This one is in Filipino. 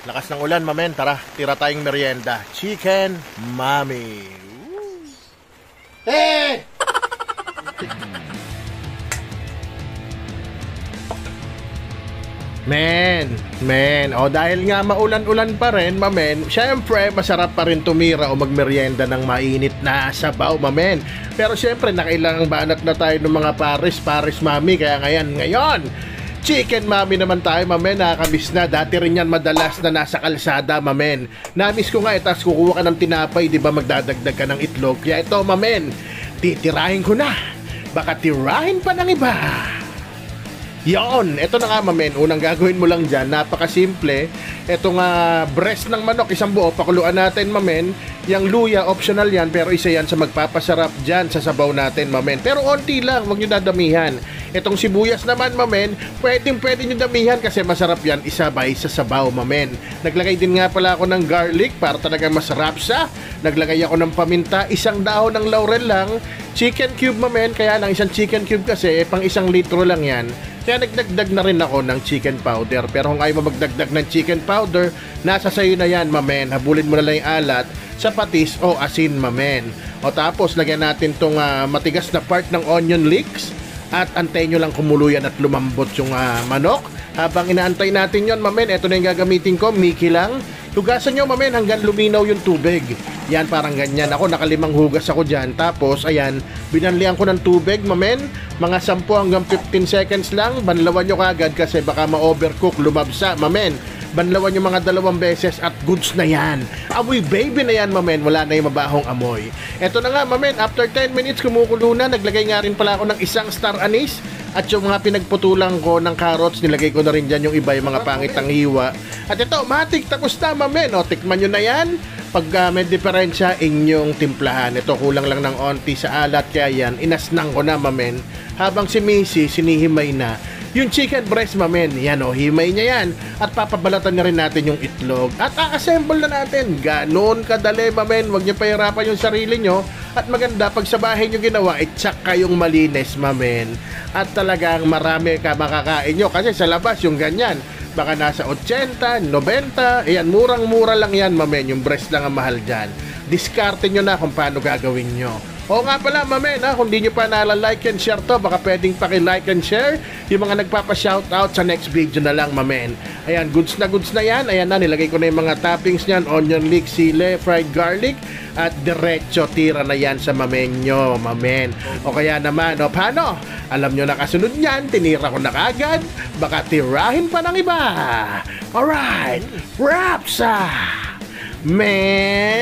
Lakas ng ulan, mamen. Tara, tira tayong merienda. Chicken Mami. Hey! Men. O dahil nga maulan-ulan pa rin, mamen, syempre masarap pa rin tumira o magmerienda ng mainit na sabaw, mamen. Pero syempre nakailangang banat na tayo ng mga pares mami. Kaya ngayon, Chicken Mami naman tayo, mamen. Nakakamiss na. Dati rin yan madalas na nasa kalsada, mamen. Namiss ko nga, tas kukuha ka ng tinapay, di ba magdadagdag ka ng itlog. Kaya ito, mamen, titirahin ko na. Baka tirahin pa ng iba. Yon, ito na nga, mamen. Unang gagawin mo lang dyan, napakasimple. Ito nga, breast ng manok, isang buo, pakuluan natin, mamen. Yang luya, optional yan, pero isa yan sa magpapasarap dyan sa sabaw natin, mamen. Pero onti lang, huwag nyo dadamihan. Itong sibuyas naman, mamen, pwede nyo damihan kasi masarap yan isabay sa sabaw, mamen. Naglagay din nga pala ako ng garlic para talaga masarap siya. Naglagay ako ng paminta, isang dahon ng laurel lang. Chicken cube, mamen, kaya lang isang chicken cube kasi pang 1 litro lang yan. Kaya nagdagdag na rin ako ng chicken powder. Pero kung ayaw mo magdagdag ng chicken powder, nasa sayo na yan, mamen. Habulin mo na lang yung alat sa patis o asin, mamen. O tapos, lagyan natin tong matigas na part ng onion leeks. At antayin nyo lang kumuluyan at lumambot yung manok. Habang inaantay natin yon, mamen, ito na yung gagamitin ko, Mickey lang. Hugasan nyo, mamen, hanggang luminaw yung tubig. Yan, parang ganyan. Ako, nakalimang hugas ako dyan. Tapos, ayan, binanlian ko ng tubig, mamen. Mga 10 hanggang 15 seconds lang. Banlawan nyo kagad kasi baka ma-overcook, lumabsa, mamen. Banlawan nyo mga 2 beses at goods na yan. Amoy baby na yan, mamen. Wala na yung mabahong amoy. Eto na nga, mamen. After 10 minutes, kumukulo na. Naglagay nga rin pala ako ng 1 star anise. At yung mga pinagputulang ko ng carrots, nilagay ko na rin dyan yung iba, yung mga pangit ang hiwa. At ito, matik, tapos na, mamen. O, tikman nyo na yan. Pag may diferensya, inyong timplahan. Ito, kulang lang ng onti sa alat. Kaya yan, inasnang ko na, mamen. Habang si Missy, sinihimay na yung chicken breast, mamen. Yan o, himay niya yan. At papabalatan na rin natin yung itlog. At a-assemble na natin. Ganon kadali, mamen. Huwag nyo pahirapan yung sarili nyo. At maganda, pag sa bahay nyo ginawa, itsak kayong malinis, mamen. At talagang marami ka makakain nyo. Kasi sa labas, yung ganyan, baka nasa 80, 90. Ayan, murang-mura lang yan, mamen. Yung breast lang ang mahal dyan. Diskarte nyo na kung paano gagawin nyo. O nga pala, mamen, kung di nyo pa nala-like and share to, baka pwedeng paki-like and share yung mga nagpapa-shoutout sa next video na lang, mamen. Ayan, goods na yan. Ayan na, nilagay ko na yung mga toppings nyan, onion leeks, sile, fried garlic, at diretso, tira na yan sa mamen nyo, mamen. O kaya naman, o paano? Alam nyo na kasunod nyan, tinira ko na kagad, baka tirahin pa ng iba. Alright, wraps! Men!